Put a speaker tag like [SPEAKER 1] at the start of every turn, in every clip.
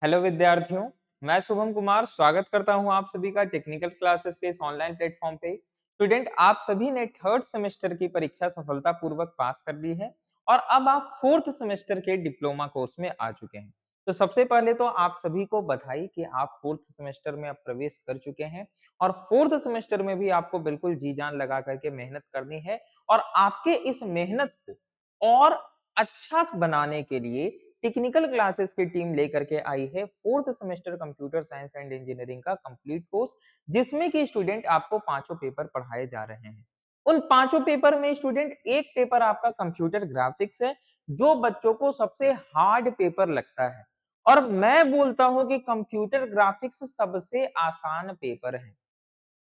[SPEAKER 1] Hello विद्यार्थियों, मैं शुभम कुमार स्वागत करता हूं आप सभी का टेक्निकल क्लासेस के इस ऑनलाइन प्लेटफॉर्म पे। स्टूडेंट, आप सभी ने थर्ड सेमेस्टर की परीक्षा सफलतापूर्वक पास कर ली है और अब आप फोर्थ सेमेस्टर के डिप्लोमा कोर्स में आ चुके हैं। तो सबसे पहले तो आप सभी को बधाई कि आप फोर्थ सेमेस्टर में अब प्रवेश कर चुके हैं और फोर्थ सेमेस्टर में भी आपको बिल्कुल जी जान लगा करके मेहनत करनी है और आपके इस मेहनत को और अच्छा बनाने के लिए टेक्निकल क्लासेस की टीम लेकर के आई है fourth semester computer science and engineering का कंप्लीट कोर्स, जिसमें कि स्टूडेंट आपको पांचों पेपर पढ़ाए जा रहे हैं। उन पांचों पेपर में स्टूडेंट एक पेपर आपका कंप्यूटर ग्राफिक्स है, जो बच्चों को सबसे हार्ड पेपर लगता है और मैं बोलता हूं कि कंप्यूटर ग्राफिक्स सबसे आसान पेपर है।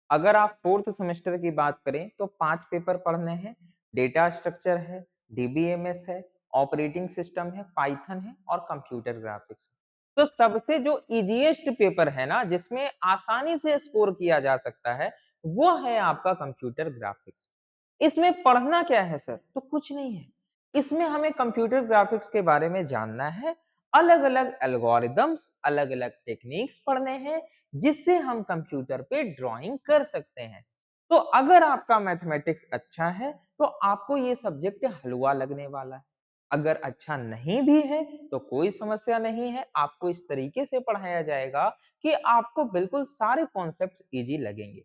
[SPEAKER 1] अगर आप फोर्थ सेमेस्टर की बात करें तो 5 पेपर पढ़ने हैं। डेटा स्ट्रक्चर है, डीबीएमएस है, ऑपरेटिंग सिस्टम है, पाइथन है और कंप्यूटर ग्राफिक्स। तो सबसे जो इजीएस्ट पेपर है ना, जिसमें आसानी से स्कोर किया जा सकता है, वो है आपका कंप्यूटर ग्राफिक्स। इसमें पढ़ना क्या है सर? तो कुछ नहीं है। इसमें हमें कंप्यूटर ग्राफिक्स के बारे में जानना है, अलग-अलग एल्गोरिदम्स, अलग-अलग टेक्निक्स पढ़ने हैं, जिससे हम कंप्यूटर पे ड्राइंग कर सकते हैं। तो अगर आपका मैथमेटिक्स अच्छा है, तो आपको ये सब्जेक्ट हलवा लगने वाला है। अगर अच्छा नहीं भी है, तो कोई समस्या नहीं है, आपको इस तरीके से पढ़ाया जाएगा कि आपको बिल्कुल सारे कॉन्सेप्ट्स ईज़ी लगेंगे।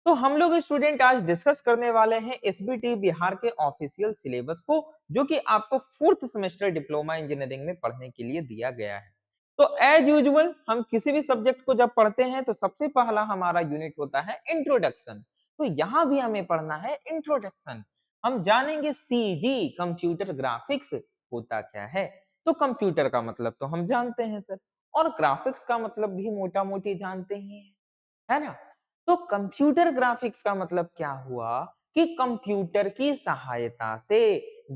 [SPEAKER 1] तो हम लोग स्टूडेंट आज डिस्कस करने वाले हैं एसबीटी बिहार के ऑफिशियल सिलेबस को, जो कि आपको फोर्थ सेमेस्टर डिप्लोमा इंजीनियरिंग में पढ़ने के लिए दिया गया है। तो एज यूजुअल हम किसी भी सब्जेक्ट को जब पढ़ते हैं तो सबसे पहला हमारा यूनिट होता है इंट्रोडक्शन। तो यहाँ भी हमें पढ़ना है इंट्रोडक्शन। हम जानेंगे सीजी कंप्यूटर ग्राफिक्स होता क्या है। तो कंप्यूटर का मतलब तो हम जानते हैं सर, और ग्राफिक्स का मतलब भी मोटा मोटी जानते ही हैं, है ना? तो कंप्यूटर ग्राफिक्स का मतलब क्या हुआ कि कंप्यूटर की सहायता से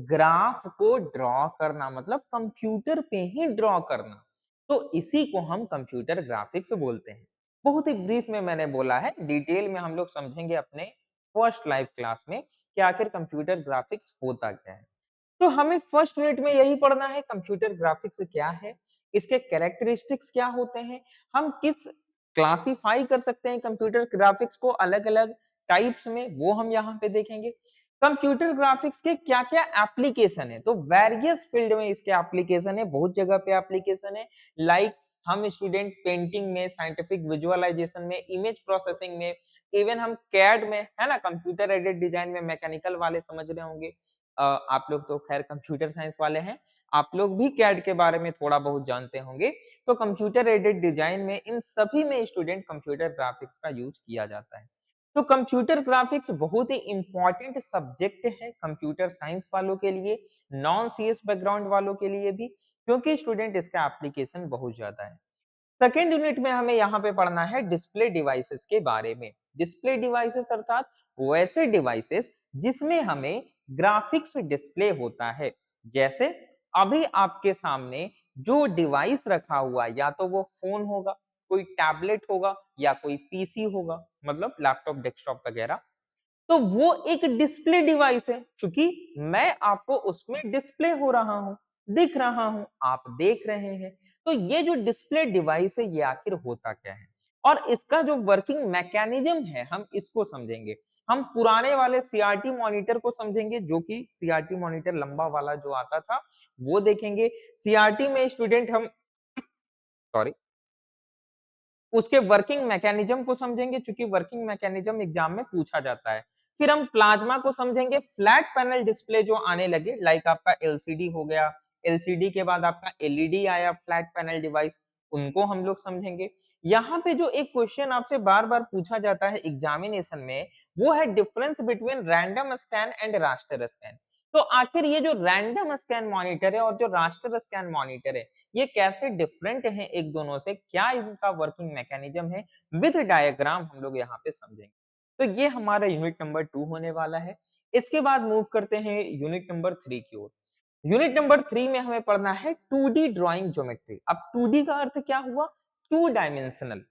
[SPEAKER 1] ग्राफ को ड्रॉ करना, मतलब कंप्यूटर पे ही ड्रॉ करना। तो इसी को हम कंप्यूटर ग्राफिक्स बोलते हैं। बहुत ही ब्रीफ में मैंने बोला है, डिटेल में हम लोग समझेंगे अपने फर्स्ट लाइव क्लास में कि आखिर कंप्यूटर ग्राफिक्स होता क्या है। तो हमें फर्स्ट यूनिट में यही पढ़ना है कंप्यूटर ग्राफिक्स क्या है, इसके कैरेक्टरिस्टिक्स क्या होते हैं, हम किस क्लासिफाई कर सकते हैं कंप्यूटर ग्राफिक्स को अलग-अलग टाइप्स में, वो हम यहाँ पे देखेंगे। कंप्यूटर ग्राफिक्स के क्या-क्या एप्लीकेशन है, तो वेरियस फील्ड में इसके एप्लीकेशन है, बहुत जगह पे एप्लीकेशन है। लाइक हम स्टूडेंट पेंटिंग में, साइंटिफिक विजुअलाइजेशन में, इमेज प्रोसेसिंग में, इवन हम कैड में, है ना, कंप्यूटर एडेड डिजाइन में, मैकेनिकल वाले समझ रहे होंगे। आप लोग तो खैर कंप्यूटर साइंस वाले हैं, आप लोग भी कैड के बारे में थोड़ा बहुत जानते होंगे। तो कंप्यूटर एडेड डिजाइन में इन सभी में स्टूडेंट कंप्यूटर ग्राफिक्स का यूज किया जाता है। तो कंप्यूटर ग्राफिक्स बहुत ही इंपॉर्टेंट सब्जेक्ट है कंप्यूटर साइंस वालों के लिए, नॉन सीएस बैकग्राउंड वालों के लिए भी, क्योंकि स्टूडेंट इसका एप्लीकेशन बहुत ज्यादा है। सेकेंड यूनिट में हमें यहाँ पे पढ़ना है डिस्प्ले डिवाइसेस के बारे में। डिस्प्ले डिवाइसेस अर्थात वैसे डिवाइसेस जिसमें हमें ग्राफिक्स डिस्प्ले होता है। जैसे अभी आपके सामने जो डिवाइस रखा हुआ है, या तो वो फोन होगा, कोई टैबलेट होगा, या कोई पीसी होगा, मतलब लैपटॉप डेस्कटॉप वगैरह। तो वो एक डिस्प्ले डिवाइस है, क्योंकि मैं आपको उसमें डिस्प्ले हो रहा हूं, दिख रहा हूं, आप देख रहे हैं। तो ये जो डिस्प्ले डिवाइस है, ये आखिर होता क्या है और इसका जो वर्किंग मैकेनिज्म है, हम इसको समझेंगे। हम पुराने वाले सीआरटी मॉनिटर को समझेंगे, जो कि सीआरटी मॉनिटर लंबा वाला जो आता था, वो देखेंगे। सीआरटी में स्टूडेंट हम, सॉरी, उसके वर्किंग मैकेनिज्म को समझेंगे, क्योंकि वर्किंग मैकेनिज्म एग्जाम में पूछा जाता है। फिर हम प्लाज्मा को समझेंगे, फ्लैट पैनल डिस्प्ले जो आने लगे, लाइक आपका एलसीडी हो गया, एलसीडी के बाद आपका एलईडी आया, फ्लैट पैनल डिवाइस, उनको हम लोग समझेंगे। यहाँ पे जो एक क्वेश्चन आपसे बार बार पूछा जाता है एग्जामिनेशन में, वो है difference between random scan and raster scan. तो आखिर ये जो रैंडम स्कैन मॉनिटर है और जो रास्टर स्कैन मॉनिटर है, ये कैसे डिफरेंट हैं एक दोनों से, क्या इनका वर्किंग मैकेनिज्म है, विद डायग्राम हम लोग यहाँ पे समझेंगे। तो ये हमारा यूनिट नंबर 2 होने वाला है। इसके बाद मूव करते हैं यूनिट नंबर 3 की ओर। यूनिट नंबर 3 में हमें पढ़ना है 2D ड्राइंग ज्योमेट्री। अब 2D का अर्थ क्या हुआ? Two dimensional.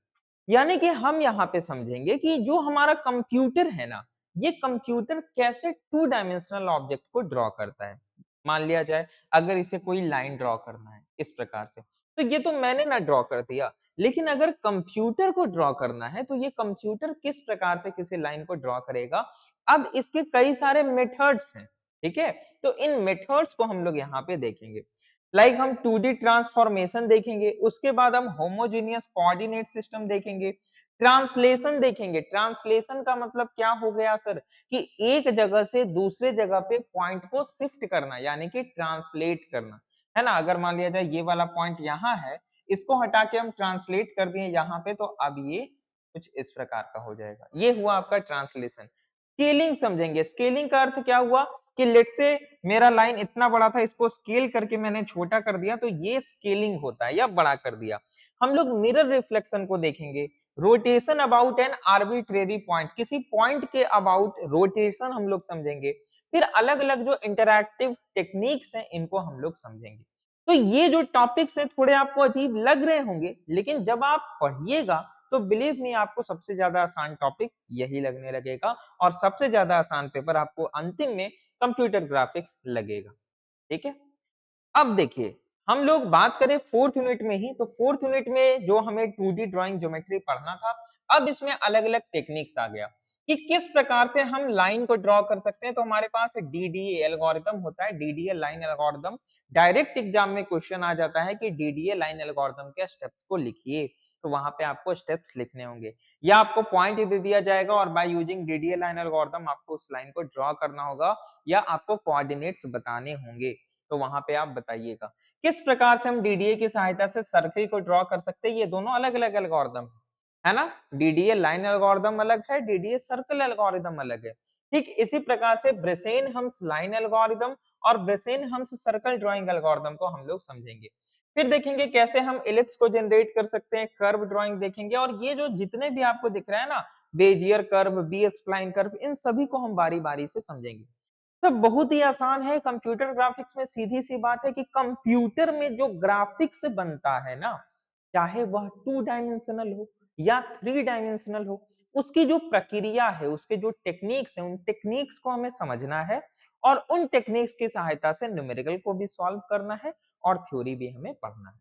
[SPEAKER 1] यानी कि हम यहाँ पे समझेंगे कि जो हमारा कंप्यूटर है ना, ये कंप्यूटर कैसे टू डायमेंशनल ऑब्जेक्ट को ड्रॉ करता है। मान लिया जाए अगर इसे कोई लाइन ड्रॉ करना है इस प्रकार से, तो ये तो मैंने ना ड्रॉ कर दिया, लेकिन अगर कंप्यूटर को ड्रॉ करना है तो ये कंप्यूटर किस प्रकार से किसी लाइन को ड्रॉ करेगा। अब इसके कई सारे मेथड्स हैं, ठीक है? तो इन मेथड्स को हम लोग यहाँ पे देखेंगे। लाइक हम 2D ट्रांसफॉर्मेशन देखेंगे, उसके बाद हम होमोजेनियस कोऑर्डिनेट सिस्टम देखेंगे, ट्रांसलेशन देखेंगे। ट्रांसलेशन का मतलब क्या हो गया सर, कि एक जगह से दूसरे जगह पे पॉइंट को शिफ्ट करना, यानी कि ट्रांसलेट करना, है ना? अगर मान लिया जाए ये वाला पॉइंट यहाँ है, इसको हटा के हम ट्रांसलेट कर दिए यहाँ पे, तो अब ये कुछ इस प्रकार का हो जाएगा। ये हुआ आपका ट्रांसलेशन। स्केलिंग समझेंगे। स्केलिंग का अर्थ क्या हुआ, कि लेट से मेरा लाइन इतना बड़ा था, इसको स्केल करके मैंने छोटा कर दिया, तो ये स्केलिंग होता है, या बड़ा कर दिया। हम लोग मिरर रिफ्लेक्शन को देखेंगे। Rotation about an arbitrary point, किसी पॉइंट के अबाउट रोटेशन हम लोग समझेंगे। फिर अलग अलग जो इंटरैक्टिव टेक्निक्स हैं, इनको हम लोग समझेंगे। तो ये जो टॉपिक्स हैं थोड़े आपको अजीब लग रहे होंगे, लेकिन जब आप पढ़िएगा तो बिलीव मी, आपको सबसे ज्यादा आसान टॉपिक यही लगने लगेगा, और सबसे ज्यादा आसान पेपर आपको अंतिम में कंप्यूटर ग्राफिक्स लगेगा। ठीक है? अब देखिए, हम लोग बात करें फोर्थ यूनिट में ही, तो फोर्थ यूनिट में जो हमें 2D ड्राइंग ज्योमेट्री पढ़ना था, अब इसमें अलग अलग टेक्निक्स आ गया कि किस प्रकार से हम लाइन को ड्रॉ कर सकते हैं। तो हमारे पास डीडीए एल्गोरिथम होता है, DDA line algorithm. Direct exam में क्वेश्चन आ जाता है कि डीडीए लाइन एल्गोरिथम के स्टेप्स को लिखिए, तो वहां पे आपको स्टेप्स लिखने होंगे, या आपको पॉइंट दे दिया जाएगा और by using DDA line algorithm आपको उस लाइन को ड्रॉ करना होगा, या आपको कोऑर्डिनेट्स बताने होंगे, तो वहां पे आप बताइएगा किस प्रकार से हम डीडीए की सहायता से सर्किल को ड्रॉ कर सकते हैं। ये दोनों अलग अलग एल्गोरिथम है ना, डीडीए लाइन एल्गोरिथम अलग है, डीडीए सर्कल एल्गोरिथम अलग है। ठीक इसी प्रकार से ब्रेसेन हम्स लाइन एल्गोरिथम और ब्रेसेन हम्स सर्कल ड्राइंग एल्गोरिथम को हम लोग समझेंगे। फिर देखेंगे कैसे हम इलिप्स को जनरेट कर सकते हैं, कर्व ड्राइंग देखेंगे, और ये जो जितने भी आपको दिख रहा है ना, Bezier curve, B spline curve, इन सभी को हम बारी बारी से समझेंगे। तो बहुत ही आसान है। कंप्यूटर ग्राफिक्स में सीधी सी बात है कि कंप्यूटर में जो ग्राफिक्स बनता है ना, चाहे वह 2 डायमेंशनल हो या 3 डायमेंशनल हो, उसकी जो प्रक्रिया है, उसके जो टेक्निक्स है, उन टेक्निक्स को हमें समझना है, और उन टेक्निक्स की सहायता से न्यूमेरिकल को भी सॉल्व करना है, और थ्योरी भी हमें पढ़ना है।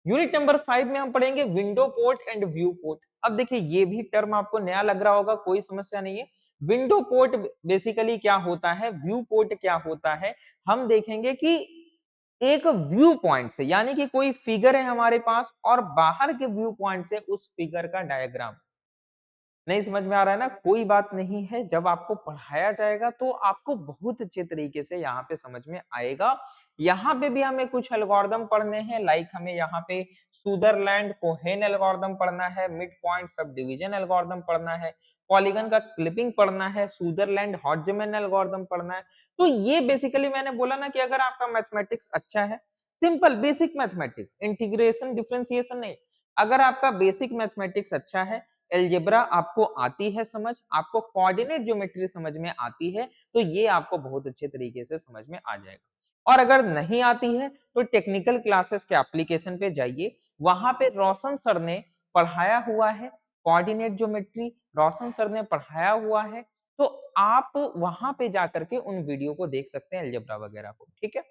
[SPEAKER 1] यूनिट नंबर 5 में हम पढ़ेंगे window port and view port. अब देखिए, ये भी टर्म आपको नया लग रहा होगा, कोई समस्या नहीं है। विंडो पोर्ट बेसिकली क्या होता है, व्यू पोर्ट क्या होता है, हम देखेंगे कि एक व्यू पॉइंट से, यानी कि कोई फिगर है हमारे पास, और बाहर के व्यू पॉइंट से उस फिगर का डायग्राम। नहीं समझ में आ रहा है ना, कोई बात नहीं है, जब आपको पढ़ाया जाएगा तो आपको बहुत अच्छे तरीके से यहाँ पे समझ में आएगा। यहाँ पे भी हमें कुछ एल्गोरिदम पढ़ने हैं, लाइक हमें यहाँ पे सुदरलैंड कोहेन एल्गोरिदम पढ़ना है, mid point sub division algorithm पढ़ना है, पॉलीगन का क्लिपिंग पढ़ना है, सुदरलैंड हॉटजमैन एल्गोरिदम पढ़ना है। तो ये बेसिकली मैंने बोला ना कि अगर आपका मैथमेटिक्स अच्छा है, simple basic mathematics, integration differentiation नहीं, अगर आपका बेसिक मैथमेटिक्स अच्छा है, अलजेब्रा आपको आती है समझ, आपको कोऑर्डिनेट ज्योमेट्री समझ में आती है, तो ये आपको बहुत अच्छे तरीके से समझ में आ जाएगा। और अगर नहीं आती है तो टेक्निकल क्लासेस के एप्लीकेशन पे जाइए, वहां पे रोशन सर ने पढ़ाया हुआ है कोऑर्डिनेट ज्योमेट्री, रोशन सर ने पढ़ाया हुआ है, तो आप वहां पे जाकर के उन वीडियो को देख सकते हैं, अलजेब्रा वगैरह को। ठीक है?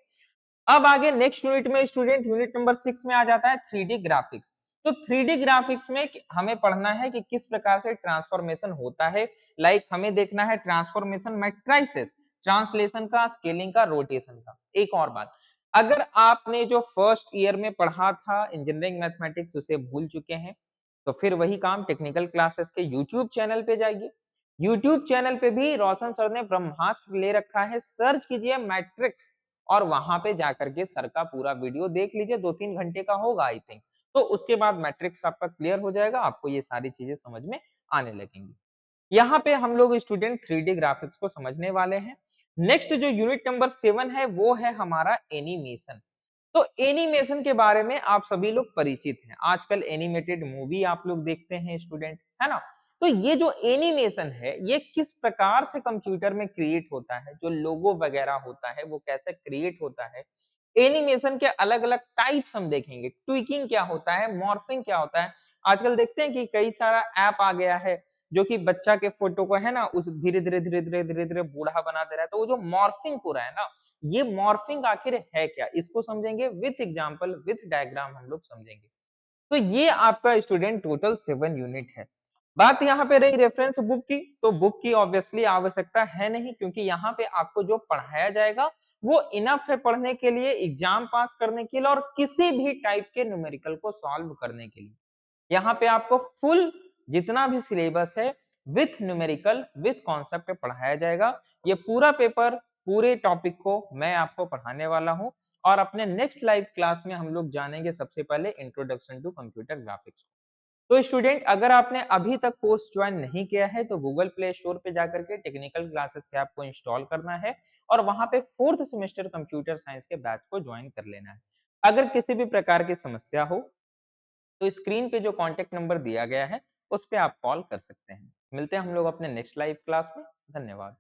[SPEAKER 1] अब आगे नेक्स्ट यूनिट में स्टूडेंट, यूनिट नंबर 6 में आ जाता है 3D ग्राफिक्स। तो 3D ग्राफिक्स में हमें पढ़ना है कि किस प्रकार से ट्रांसफॉर्मेशन होता है, लाइक हमें देखना है ट्रांसफॉर्मेशन मैट्रिसेस, ट्रांसलेशन का, स्केलिंग का, रोटेशन का। एक और बात, अगर आपने जो फर्स्ट ईयर में पढ़ा था इंजीनियरिंग मैथमेटिक्स उसे भूल चुके हैं, तो फिर वही काम टेक्निकल क्लासेस के यूट्यूब चैनल पे जाइए। यूट्यूब चैनल पे भी रोशन सर ने ब्रह्मास्त्र ले रखा है, सर्च कीजिए मैट्रिक्स, और वहां पे जाकर के सर का पूरा वीडियो देख लीजिए, 2-3 घंटे का होगा आई थिंक। तो उसके बाद मैट्रिक्स आपका क्लियर हो जाएगा, आपको ये सारी चीजें समझ में आने लगेंगी। यहाँ पे हम लोग स्टूडेंट 3D ग्राफिक्स को समझने वाले हैं। नेक्स्ट जो यूनिट नंबर 7 है वो है हमारा एनिमेशन। तो एनिमेशन के बारे में आप सभी लोग परिचित हैं, आजकल एनिमेटेड मूवी आप लोग देखते हैं स्टूडेंट, है ना? तो ये जो एनिमेशन है, ये किस प्रकार से कंप्यूटर में क्रिएट होता है, जो लोगो वगैरह होता है वो कैसे क्रिएट होता है, एनिमेशन के अलग अलग टाइप्स हम देखेंगे, ट्विकिंग क्या होता है, मॉर्फिंग क्या होता है। आजकल देखते हैं कि कई सारा ऐप आ गया है जो कि बच्चा के फोटो को है ना, उस धीरे धीरे धीरे धीरे धीरे धीरे बूढ़ा बना दे रहा है, तो वो जो मॉर्फिंग हो रहा है ना, ये मॉर्फिंग आखिर है क्या? इसको समझेंगे विथ एग्जांपल, विथ डायग्राम हम लोग समझेंगे। तो ये आपका स्टूडेंट टोटल 7 यूनिट है। बात यहाँ पे रही रेफरेंस बुक की, तो बुक की ऑब्वियसली आवश्यकता है नहीं क्योंकि यहाँ पे आपको जो पढ़ाया जाएगा वो इनफ है पढ़ने के लिए, एग्जाम पास करने के लिए और किसी भी टाइप के न्यूमेरिकल को सॉल्व करने के लिए। यहाँ पे आपको फुल जितना भी सिलेबस है विथ न्यूमेरिकल, विथ कॉन्सेप्ट पढ़ाया जाएगा। ये पूरा पेपर, पूरे टॉपिक को मैं आपको पढ़ाने वाला हूँ और अपने नेक्स्ट लाइव क्लास में हम लोग जानेंगे सबसे पहले इंट्रोडक्शन टू कंप्यूटर ग्राफिक्स। तो स्टूडेंट अगर आपने अभी तक कोर्स ज्वाइन नहीं किया है तो गूगल प्ले स्टोर पे जाकर के टेक्निकल क्लासेस के आपको इंस्टॉल करना है और वहां पे 4th सेमेस्टर कंप्यूटर साइंस के बैच को ज्वाइन कर लेना है। अगर किसी भी प्रकार की समस्या हो तो स्क्रीन पे जो कॉन्टैक्ट नंबर दिया गया है, उस पे आप कॉल कर सकते हैं। मिलते हैं हम लोग अपने नेक्स्ट लाइव क्लास में। धन्यवाद।